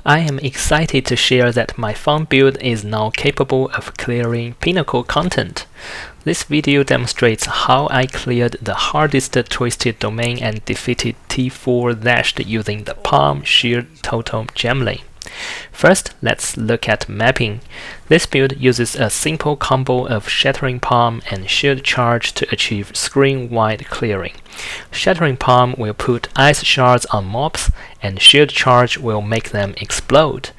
I am excited to share that my farm build is now capable of clearing Pinnacle content. This video demonstrates how I cleared the hardest twisted domain and defeated T4 using the Palm Shield Totem Gemling. First, let's look at mapping. This build uses a simple combo of Shattering Palm and Shield Charge to achieve screen-wide clearing. Shattering Palm will put ice shards on mobs, and Shield Charge will make them explode.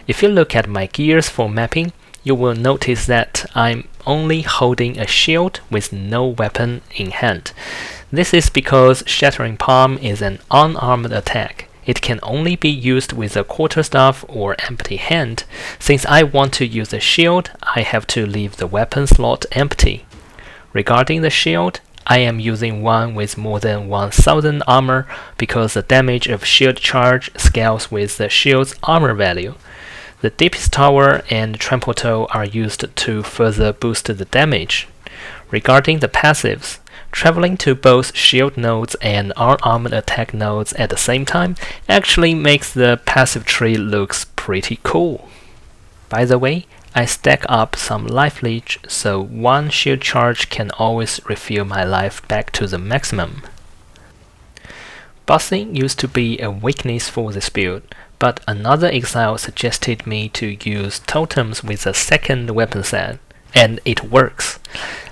If you look at my gears for mapping, you will notice that I'm only holding a shield with no weapon in hand. This is because Shattering Palm is an unarmed attack. It can only be used with a quarterstaff or empty hand. Since I want to use a shield, I have to leave the weapon slot empty. Regarding the shield, I am using one with more than 1000 armor because the damage of shield charge scales with the shield's armor value. The deepest tower and trample toe are used to further boost the damage. Regarding the passives, traveling to both shield nodes and unarmed attack nodes at the same time actually makes the passive tree looks pretty cool. By the way, I stack up some life leech so one shield charge can always refill my life back to the maximum. Bossing used to be a weakness for this build, but another exile suggested me to use totems with a second weapon set, and it works.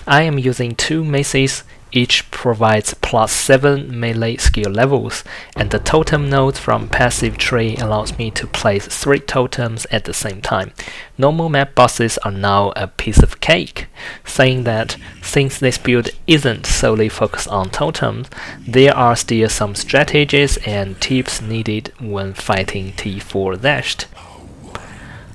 I am using two maces. Each provides +7 melee skill levels, and the totem node from passive tree allows me to place 3 totems at the same time. Normal map bosses are now a piece of cake, saying that since this build isn't solely focused on totems, there are still some strategies and tips needed when fighting T4.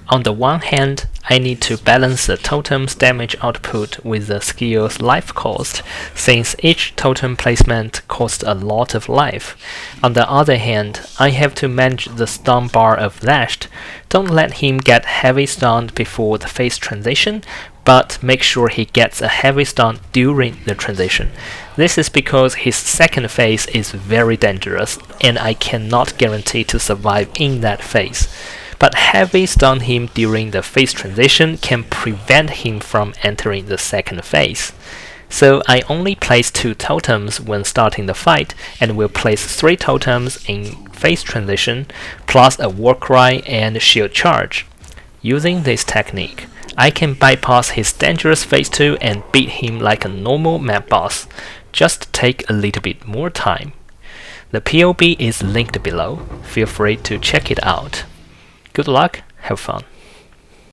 On the one hand, I need to balance the totem's damage output with the skill's life cost, since each totem placement costs a lot of life. On the other hand, I have to manage the stun bar of Lashed. Don't let him get heavy stunned before the phase transition, but make sure he gets a heavy stun during the transition. This is because his second phase is very dangerous, and I cannot guarantee to survive in that phase. But heavy stun him during the phase transition can prevent him from entering the second phase. So I only place 2 totems when starting the fight, and will place 3 totems in phase transition, plus a Warcry and Shield Charge. Using this technique, I can bypass his dangerous phase 2 and beat him like a normal map boss. Just take a little bit more time. The POB is linked below. Feel free to check it out. Good luck, have fun.